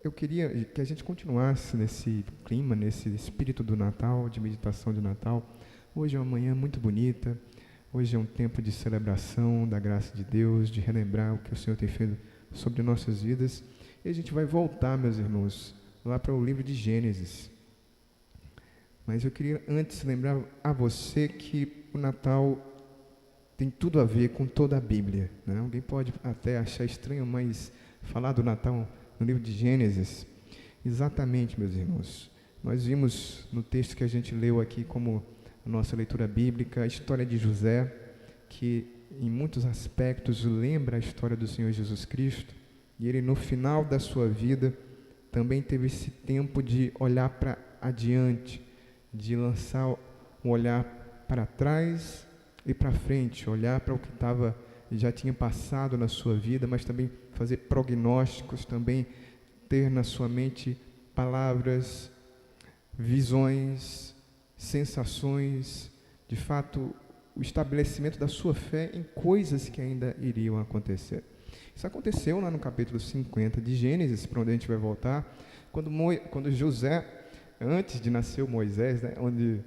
Eu queria que a gente continuasse nesse clima, nesse espírito do Natal, de meditação de Natal. Hoje é uma manhã muito bonita, hoje é um tempo de celebração da graça de Deus, de relembrar o que o Senhor tem feito sobre nossas vidas. E a gente vai voltar, meus irmãos, lá para o livro de Gênesis. Mas eu queria antes lembrar a você que o Natal tem tudo a ver com toda a Bíblia, né? Alguém pode até achar estranho, mas falar do Natal no livro de Gênesis, exatamente, meus irmãos. Nós vimos no texto que a gente leu aqui como a nossa leitura bíblica, a história de José, que em muitos aspectos lembra a história do Senhor Jesus Cristo, e ele no final da sua vida também teve esse tempo de olhar para adiante, de lançar um olhar para trás e para frente, olhar para o que já tinha passado na sua vida, mas também fazer prognósticos, também ter na sua mente palavras, visões, sensações, de fato, o estabelecimento da sua fé em coisas que ainda iriam acontecer. Isso aconteceu lá no capítulo 50 de Gênesis, para onde a gente vai voltar, quando José, antes de nascer o Moisés, né, onde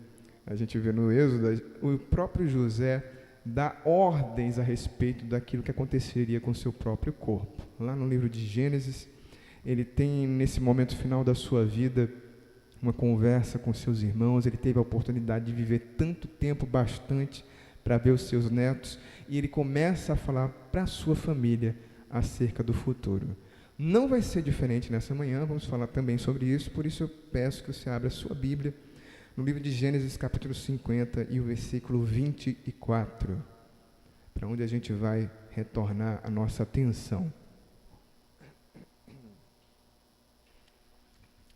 a gente vê no Êxodo, o próprio José dá ordens a respeito daquilo que aconteceria com o seu próprio corpo. Lá no livro de Gênesis, ele tem, nesse momento final da sua vida, uma conversa com seus irmãos. Ele teve a oportunidade de viver tanto tempo, bastante, para ver os seus netos, e ele começa a falar para a sua família acerca do futuro. Não vai ser diferente nessa manhã, vamos falar também sobre isso, por isso eu peço que você abra a sua Bíblia, no livro de Gênesis, capítulo 50 e o versículo 24, para onde a gente vai retornar a nossa atenção.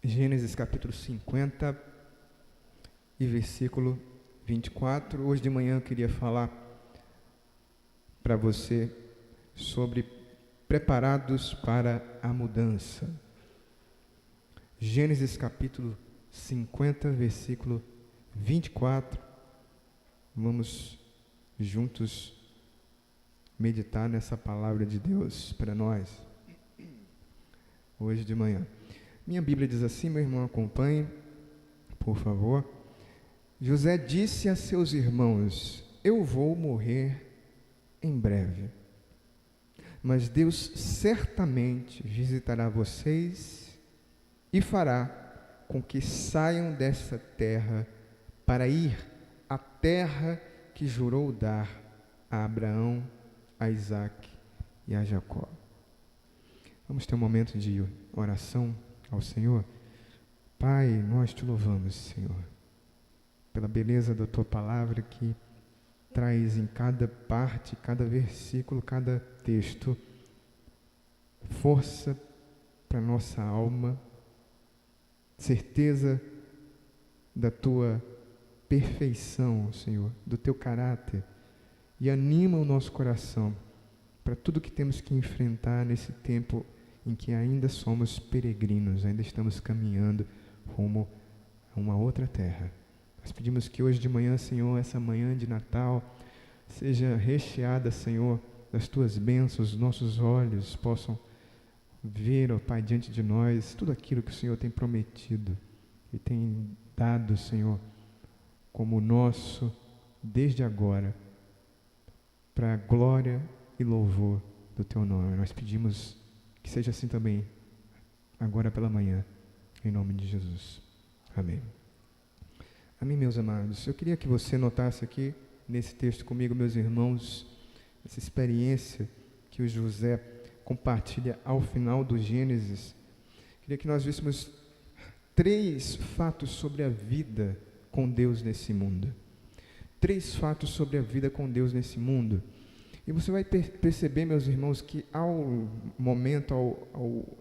Gênesis, capítulo 50 e versículo 24. Hoje de manhã eu queria falar para você sobre preparados para a mudança. Gênesis, capítulo 50, versículo 24. Vamos juntos meditar nessa palavra de Deus para nós, hoje de manhã. Minha Bíblia diz assim, meu irmão, acompanhe, por favor. José disse a seus irmãos: eu vou morrer em breve, mas Deus certamente visitará vocês e fará com que saiam dessa terra para ir à terra que jurou dar a Abraão, a Isaque e a Jacó. Vamos ter um momento de oração ao Senhor. Pai, nós te louvamos, Senhor, pela beleza da tua palavra que traz em cada parte, cada versículo, cada texto, força para nossa alma, certeza da tua perfeição, Senhor, do teu caráter, e anima o nosso coração para tudo que temos que enfrentar nesse tempo em que ainda somos peregrinos, ainda estamos caminhando rumo a uma outra terra. Nós pedimos que hoje de manhã, Senhor, essa manhã de Natal, seja recheada, Senhor, das tuas bênçãos, nossos olhos possam ver, ó Pai, diante de nós, tudo aquilo que o Senhor tem prometido e tem dado, Senhor, como nosso, desde agora, para a glória e louvor do Teu nome. Nós pedimos que seja assim também, agora pela manhã, em nome de Jesus. Amém. Amém, meus amados. Eu queria que você notasse aqui, nesse texto comigo, meus irmãos, essa experiência que o José compartilha ao final do Gênesis. Queria que nós víssemos 3 fatos sobre a vida com Deus nesse mundo. 3 fatos sobre a vida com Deus nesse mundo. E você vai perceber, meus irmãos, que ao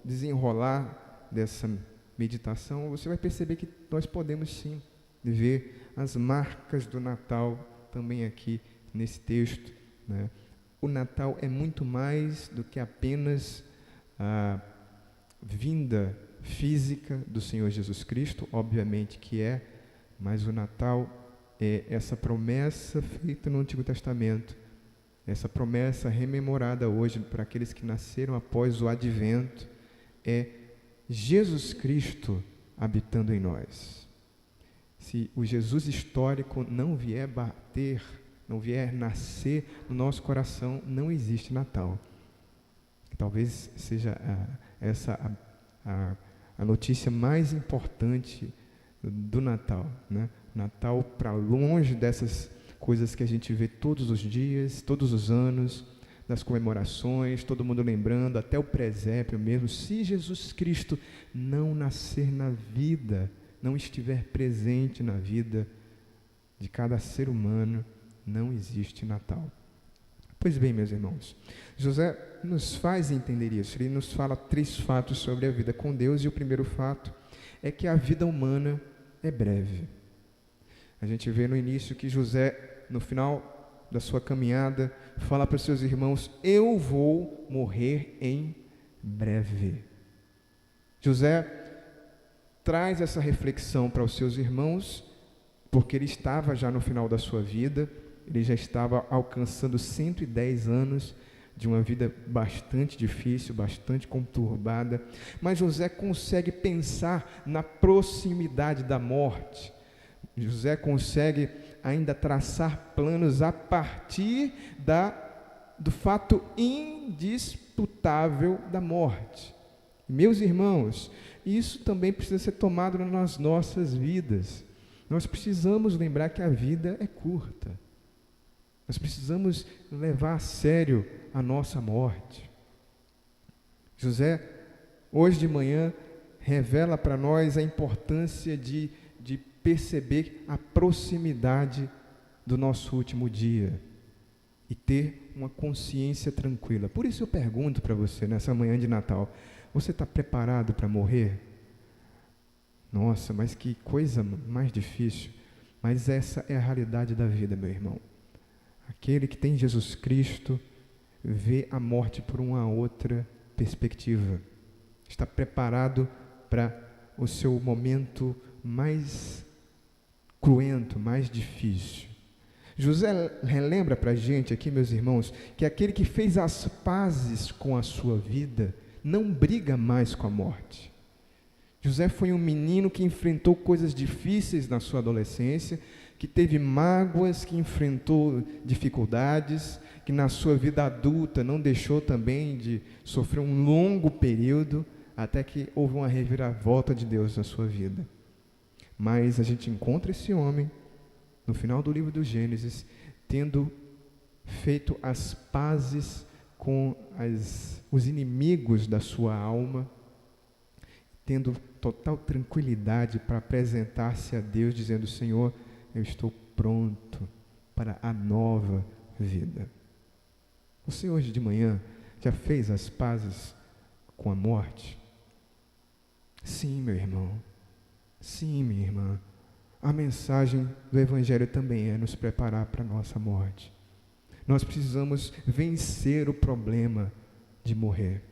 desenrolar dessa meditação, você vai perceber que nós podemos sim ver as marcas do Natal também aqui nesse texto, né? O Natal é muito mais do que apenas a vinda física do Senhor Jesus Cristo, obviamente que é, mas o Natal é essa promessa feita no Antigo Testamento, essa promessa rememorada hoje para aqueles que nasceram após o Advento, é Jesus Cristo habitando em nós. Se o Jesus histórico não vier bater, não vier nascer no nosso coração, não existe Natal. Talvez seja essa a notícia mais importante do Natal, né? Natal para longe dessas coisas que a gente vê todos os dias, todos os anos, das comemorações, todo mundo lembrando, até o presépio mesmo. Se Jesus Cristo não nascer na vida, não estiver presente na vida de cada ser humano, não existe Natal. Pois bem, meus irmãos, José nos faz entender isso. Ele nos fala 3 fatos sobre a vida com Deus, e o primeiro fato é que a vida humana é breve. A gente vê no início que José, no final da sua caminhada, fala para os seus irmãos: eu vou morrer em breve. José traz essa reflexão para os seus irmãos, porque ele estava já no final da sua vida, ele já estava alcançando 110 anos de uma vida bastante difícil, bastante conturbada, mas José consegue pensar na proximidade da morte. José consegue ainda traçar planos a partir do fato indisputável da morte. Meus irmãos, isso também precisa ser tomado nas nossas vidas. Nós precisamos lembrar que a vida é curta. Nós precisamos levar a sério a nossa morte. José, hoje de manhã, revela para nós a importância de perceber a proximidade do nosso último dia e ter uma consciência tranquila. Por isso eu pergunto para você, nessa manhã de Natal, você está preparado para morrer? Nossa, mas que coisa mais difícil. Mas essa é a realidade da vida, meu irmão. Aquele que tem Jesus Cristo vê a morte por uma outra perspectiva. Está preparado para o seu momento mais cruento, mais difícil. José relembra para a gente aqui, meus irmãos, que aquele que fez as pazes com a sua vida não briga mais com a morte. José foi um menino que enfrentou coisas difíceis na sua adolescência, que teve mágoas, que enfrentou dificuldades, que na sua vida adulta não deixou também de sofrer um longo período, até que houve uma reviravolta de Deus na sua vida. Mas a gente encontra esse homem, no final do livro do Gênesis, tendo feito as pazes com os inimigos da sua alma, tendo total tranquilidade para apresentar-se a Deus, dizendo: Senhor, eu estou pronto para a nova vida. Você hoje de manhã já fez as pazes com a morte? Sim, meu irmão. Sim, minha irmã. A mensagem do Evangelho também é nos preparar para a nossa morte. Nós precisamos vencer o problema de morrer.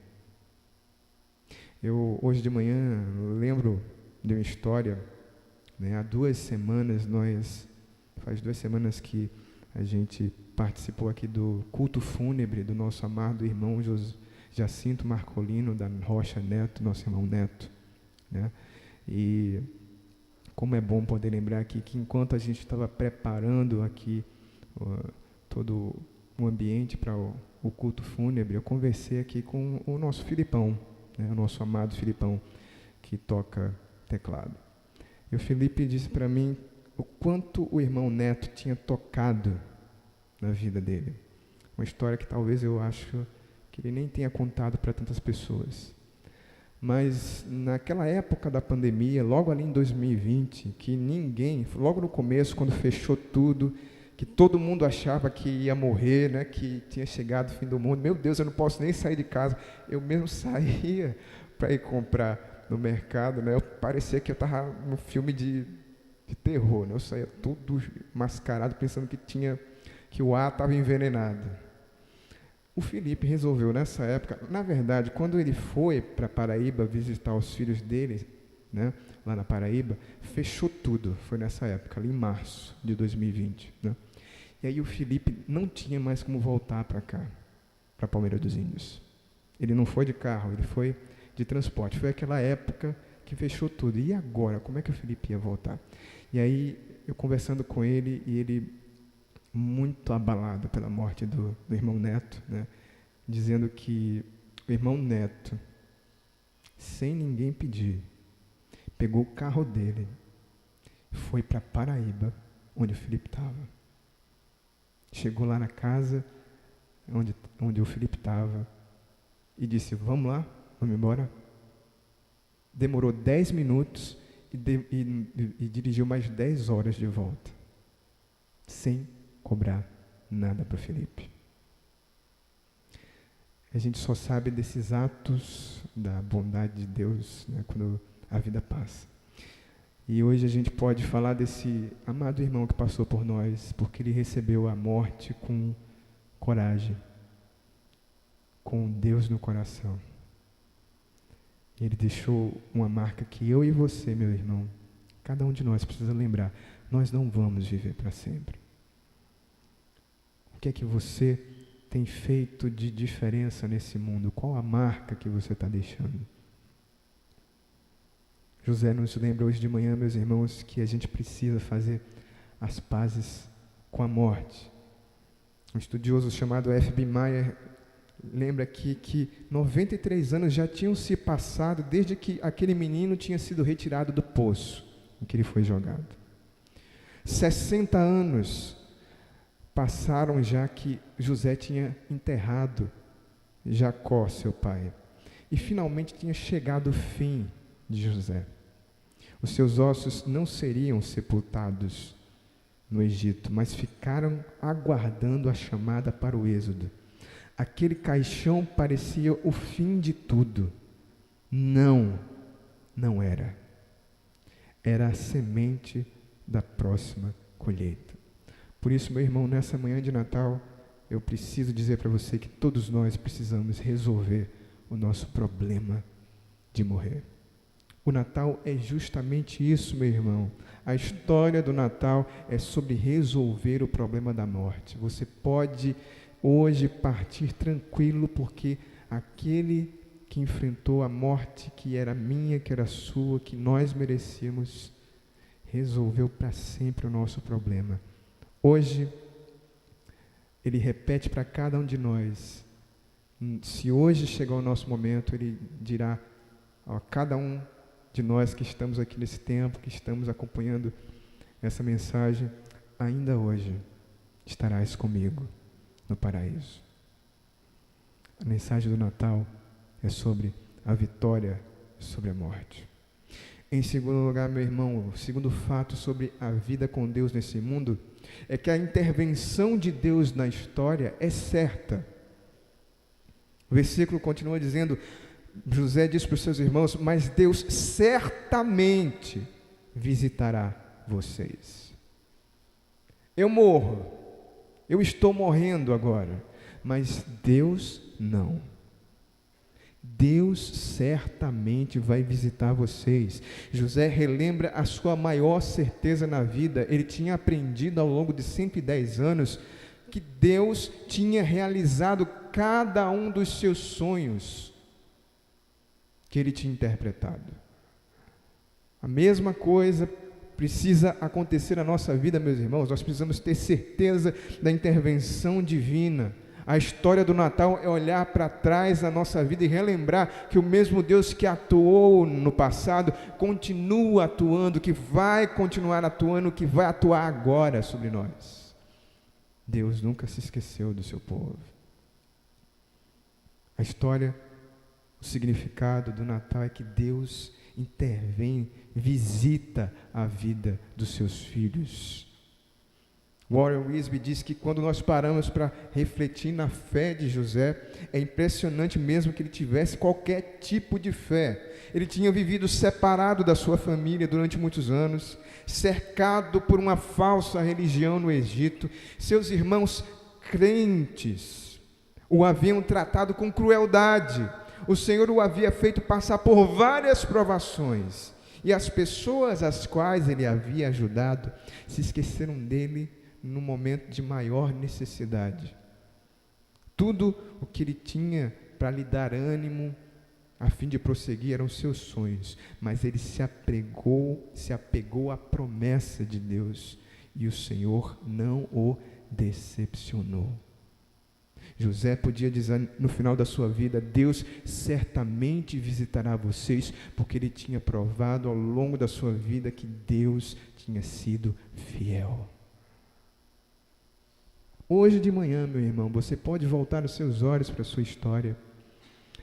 Eu, hoje de manhã, lembro de uma história, né? Há 2 semanas, faz 2 semanas que a gente participou aqui do culto fúnebre do nosso amado irmão Jacinto Marcolino, da Rocha Neto, nosso irmão Neto, né? E como é bom poder lembrar aqui que enquanto a gente estava preparando aqui todo o ambiente para o culto fúnebre, eu conversei aqui com o nosso Filipão, né, o nosso amado Filipão, que toca teclado. E o Felipe disse para mim o quanto o irmão Neto tinha tocado na vida dele. Uma história que talvez eu acho que ele nem tenha contado para tantas pessoas. Mas naquela época da pandemia, logo ali em 2020, que ninguém, logo no começo, quando fechou tudo, que todo mundo achava que ia morrer, né, que tinha chegado o fim do mundo, meu Deus, eu não posso nem sair de casa. Eu mesmo saía para ir comprar no mercado, né, parecia que eu estava num filme de terror, né, eu saía todo mascarado, pensando que o ar estava envenenado. O Felipe resolveu nessa época, na verdade, quando ele foi para Paraíba visitar os filhos dele, né, lá na Paraíba, fechou tudo, foi nessa época, ali em março de 2020. Né? E aí o Felipe não tinha mais como voltar para cá, para Palmeira dos Índios. Ele não foi de carro, ele foi de transporte. Foi aquela época que fechou tudo. E agora? Como é que o Felipe ia voltar? E aí, eu conversando com ele, e ele muito abalado pela morte do irmão Neto, né? Dizendo que o irmão Neto, sem ninguém pedir, pegou o carro dele, foi para Paraíba, onde o Felipe estava. Chegou lá na casa onde o Felipe estava e disse, vamos lá, vamos embora. Demorou 10 minutos e dirigiu mais 10 horas de volta, sem cobrar nada para o Felipe. A gente só sabe desses atos da bondade de Deus, né, quando a vida passa. E hoje a gente pode falar desse amado irmão que passou por nós, porque ele recebeu a morte com coragem, com Deus no coração. Ele deixou uma marca que eu e você, meu irmão, cada um de nós precisa lembrar, nós não vamos viver para sempre. O que é que você tem feito de diferença nesse mundo? Qual a marca que você está deixando? José nos lembra hoje de manhã, meus irmãos, que a gente precisa fazer as pazes com a morte. Um estudioso chamado F.B. Meyer lembra aqui que 93 anos já tinham se passado desde que aquele menino tinha sido retirado do poço em que ele foi jogado. 60 anos passaram já que José tinha enterrado Jacó, seu pai, e finalmente tinha chegado o fim de José. Os seus ossos não seriam sepultados no Egito, mas ficaram aguardando a chamada para o êxodo. Aquele caixão parecia o fim de tudo. Não era. Era a semente da próxima colheita. Por isso, meu irmão, nessa manhã de Natal, eu preciso dizer para você que todos nós precisamos resolver o nosso problema de morrer. O Natal é justamente isso, meu irmão. A história do Natal é sobre resolver o problema da morte. Você pode hoje partir tranquilo, porque aquele que enfrentou a morte, que era minha, que era sua, que nós merecíamos, resolveu para sempre o nosso problema. Hoje, ele repete para cada um de nós. Se hoje chegar o nosso momento, ele dirá a cada um de nós que estamos aqui nesse tempo, que estamos acompanhando essa mensagem, ainda hoje estarás comigo no paraíso. A mensagem do Natal é sobre a vitória sobre a morte. Em segundo lugar, meu irmão, o segundo fato sobre a vida com Deus nesse mundo é que a intervenção de Deus na história é certa. O versículo continua dizendo, José disse para os seus irmãos, mas Deus certamente visitará vocês. Eu morro, eu estou morrendo agora, mas Deus não. Deus certamente vai visitar vocês. José relembra a sua maior certeza na vida. Ele tinha aprendido ao longo de 110 anos que Deus tinha realizado cada um dos seus sonhos que ele tinha interpretado. A mesma coisa precisa acontecer na nossa vida, meus irmãos. Nós precisamos ter certeza da intervenção divina. A história do Natal é olhar para trás na nossa vida e relembrar que o mesmo Deus que atuou no passado continua atuando, que vai continuar atuando, que vai atuar agora sobre nós. Deus nunca se esqueceu do seu povo. A história, o significado do Natal é que Deus intervém, visita a vida dos seus filhos. Warren Wiersbe diz que quando nós paramos para refletir na fé de José, é impressionante mesmo que ele tivesse qualquer tipo de fé. Ele tinha vivido separado da sua família durante muitos anos, cercado por uma falsa religião no Egito. Seus irmãos crentes o haviam tratado com crueldade. O Senhor o havia feito passar por várias provações. E as pessoas às quais ele havia ajudado se esqueceram dele no momento de maior necessidade. Tudo o que ele tinha para lhe dar ânimo, a fim de prosseguir eram seus sonhos, mas ele se apegou à promessa de Deus, e o Senhor não o decepcionou. José podia dizer no final da sua vida: Deus certamente visitará vocês, porque ele tinha provado ao longo da sua vida que Deus tinha sido fiel. Hoje de manhã, meu irmão, você pode voltar os seus olhos para a sua história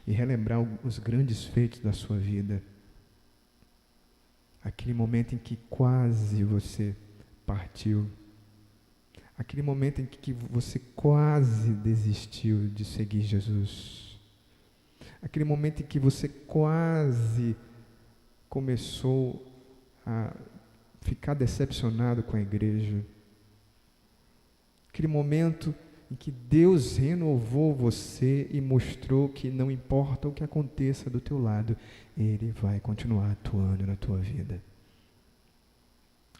e relembrar os grandes feitos da sua vida. Aquele momento em que quase você partiu. Aquele momento em que você quase desistiu de seguir Jesus. Aquele momento em que você quase começou a ficar decepcionado com a igreja. Aquele momento em que Deus renovou você e mostrou que não importa o que aconteça do teu lado, Ele vai continuar atuando na tua vida.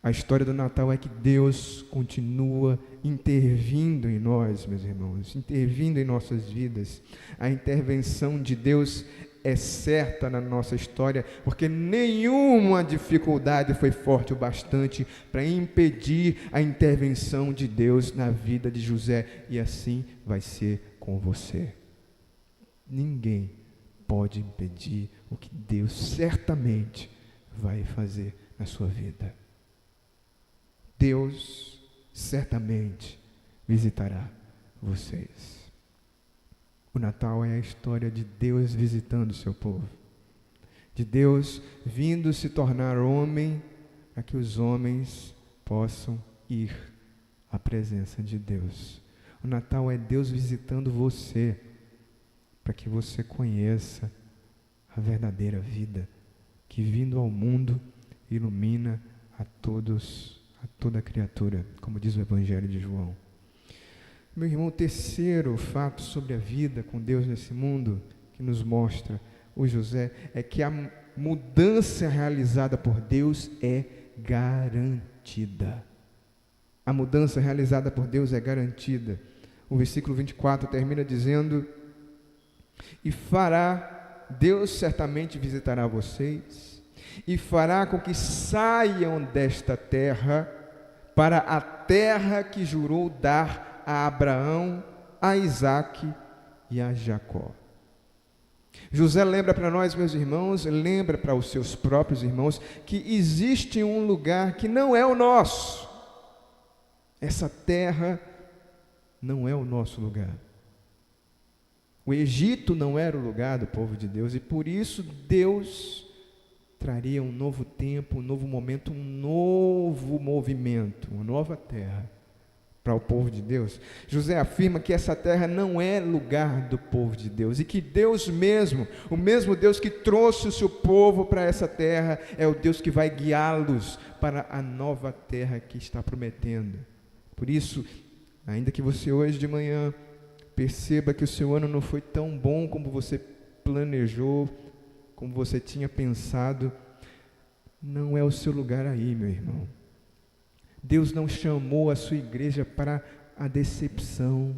A história do Natal é que Deus continua intervindo em nós, meus irmãos, intervindo em nossas vidas. A intervenção de Deus é certa na nossa história, porque nenhuma dificuldade foi forte o bastante para impedir a intervenção de Deus na vida de José, e assim vai ser com você. Ninguém pode impedir o que Deus certamente vai fazer na sua vida. Deus certamente visitará vocês. O Natal é a história de Deus visitando o seu povo, de Deus vindo se tornar homem, para que os homens possam ir à presença de Deus. O Natal é Deus visitando você, para que você conheça a verdadeira vida, que vindo ao mundo ilumina a toda criatura, como diz o Evangelho de João. Meu irmão, o terceiro fato sobre a vida com Deus nesse mundo, que nos mostra o José, é que a mudança realizada por Deus é garantida. A mudança realizada por Deus é garantida. O versículo 24 termina dizendo: e Deus certamente visitará vocês, e fará com que saiam desta terra para a terra que jurou dar a Abraão, a Isaque e a Jacó. José lembra para nós, meus irmãos, lembra para os seus próprios irmãos, que existe um lugar que não é o nosso. Essa terra não é o nosso lugar. O Egito não era o lugar do povo de Deus, e por isso Deus traria um novo tempo, um novo momento, um novo movimento, uma nova terra para o povo de Deus. José afirma que essa terra não é lugar do povo de Deus, e que Deus mesmo, o mesmo Deus que trouxe o seu povo para essa terra, é o Deus que vai guiá-los para a nova terra que está prometendo. Por isso, ainda que você hoje de manhã perceba que o seu ano não foi tão bom como você planejou, como você tinha pensado, não é o seu lugar aí, meu irmão. Deus não chamou a sua igreja para a decepção,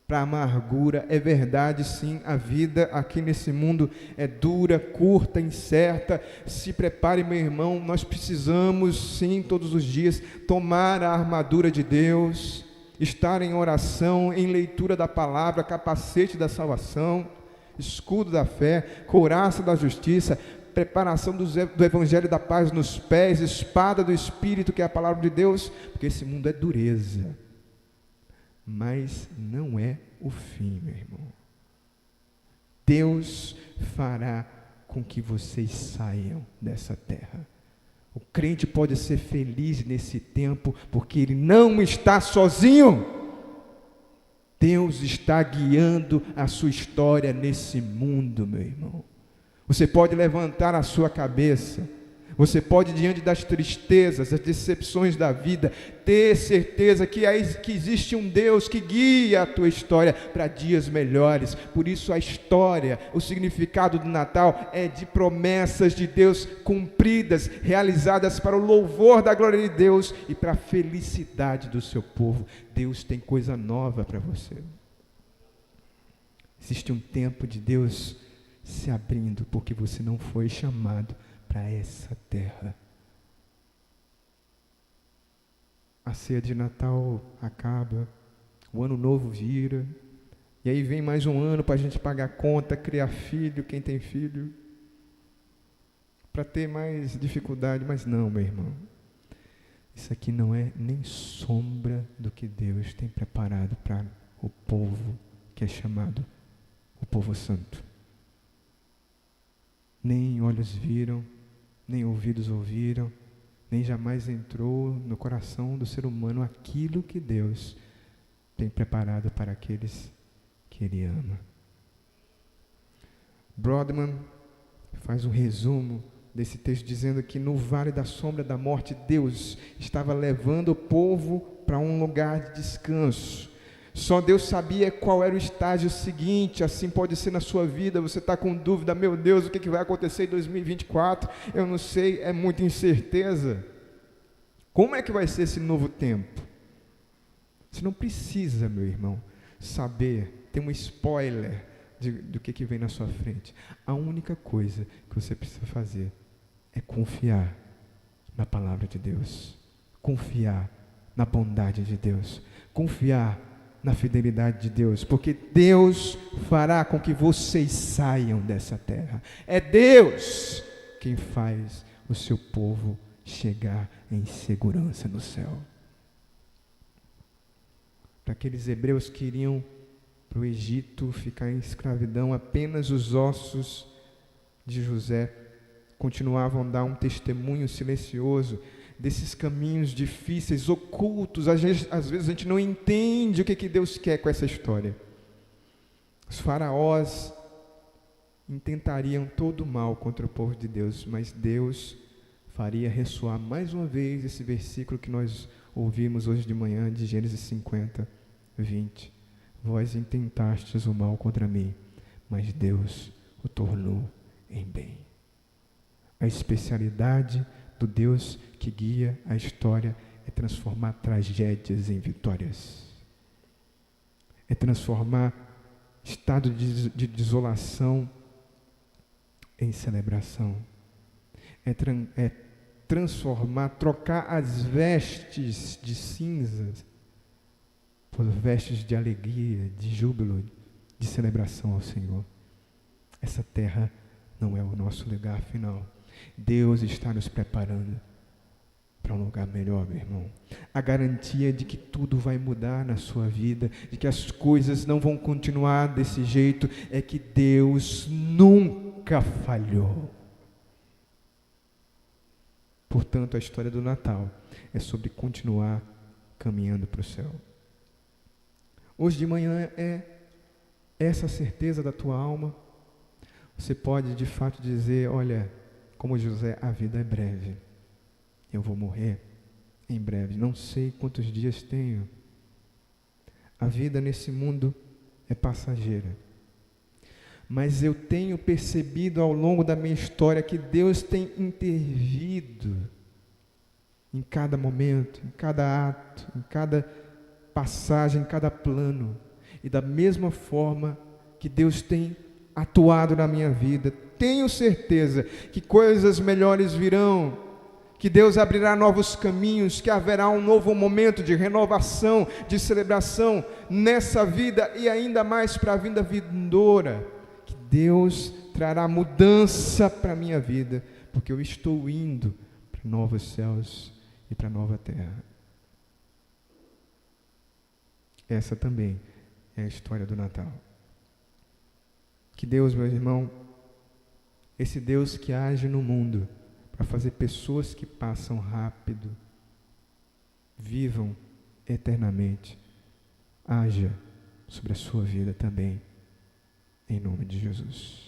para a amargura. É verdade, sim, a vida aqui nesse mundo é dura, curta, incerta. Se prepare, meu irmão, nós precisamos, sim, todos os dias, tomar a armadura de Deus, estar em oração, em leitura da palavra, capacete da salvação, escudo da fé, couraça da justiça, preparação do Evangelho da paz nos pés, espada do Espírito, que é a palavra de Deus, porque esse mundo é dureza, mas não é o fim, meu irmão. Deus fará com que vocês saiam dessa terra. O crente pode ser feliz nesse tempo, porque ele não está sozinho. Deus está guiando a sua história nesse mundo, meu irmão. Você pode levantar a sua cabeça, você pode, diante das tristezas, das decepções da vida, ter certeza que existe um Deus que guia a tua história para dias melhores. Por isso a história, o significado do Natal é de promessas de Deus cumpridas, realizadas para o louvor da glória de Deus e para a felicidade do seu povo. Deus tem coisa nova para você. Existe um tempo de Deus se abrindo, porque você não foi chamado para essa terra. A ceia de Natal acaba, o ano novo vira, e aí vem mais um ano para a gente pagar conta, criar filho, quem tem filho, para ter mais dificuldade, mas não, meu irmão. Isso aqui não é nem sombra do que Deus tem preparado para o povo que é chamado o povo santo. Nem olhos viram, nem ouvidos ouviram, nem jamais entrou no coração do ser humano aquilo que Deus tem preparado para aqueles que Ele ama. Brodman faz um resumo desse texto dizendo que no vale da sombra da morte, Deus estava levando o povo para um lugar de descanso. Só Deus sabia qual era o estágio seguinte. Assim pode ser na sua vida. Você está com dúvida, meu Deus, o que vai acontecer em 2024? Eu não sei, é muita incerteza. Como é que vai ser esse novo tempo? Você não precisa, meu irmão, saber, ter um spoiler do que vem na sua frente. A única coisa que você precisa fazer é confiar na palavra de Deus, confiar na bondade de Deus, confiar na fidelidade de Deus, porque Deus fará com que vocês saiam dessa terra. É Deus quem faz o seu povo chegar em segurança no céu. Para aqueles hebreus que iriam para o Egito ficar em escravidão, apenas os ossos de José continuavam a dar um testemunho silencioso desses caminhos difíceis, ocultos. Às vezes a gente não entende o que Deus quer com essa história. Os faraós intentariam todo o mal contra o povo de Deus, mas Deus faria ressoar mais uma vez esse versículo que nós ouvimos hoje de manhã, de Gênesis 50, 20. Vós intentastes o mal contra mim, mas Deus o tornou em bem. A especialidade do Deus que guia a história é transformar tragédias em vitórias. É transformar estado de desolação em celebração. É transformar, trocar as vestes de cinzas por vestes de alegria, de júbilo, de celebração ao Senhor. Essa terra não é o nosso lugar final. Deus está nos preparando para um lugar melhor, meu irmão. A garantia de que tudo vai mudar na sua vida, de que as coisas não vão continuar desse jeito, é que Deus nunca falhou. Portanto, a história do Natal é sobre continuar caminhando para o céu. Hoje de manhã é essa certeza da tua alma. Você pode de fato dizer, olha, como José, a vida é breve. Eu vou morrer em breve. Não sei quantos dias tenho. A vida nesse mundo é passageira. Mas eu tenho percebido ao longo da minha história que Deus tem intervido em cada momento, em cada ato, em cada passagem, em cada plano. E da mesma forma que Deus tem atuado na minha vida, tenho certeza que coisas melhores virão, que Deus abrirá novos caminhos, que haverá um novo momento de renovação, de celebração nessa vida e ainda mais para a vinda vindoura, que Deus trará mudança para a minha vida, porque eu estou indo para novos céus e para nova terra. Essa também é a história do Natal. Que Deus, meu irmão, esse Deus que age no mundo para fazer pessoas que passam rápido, vivam eternamente, haja sobre a sua vida também, em nome de Jesus.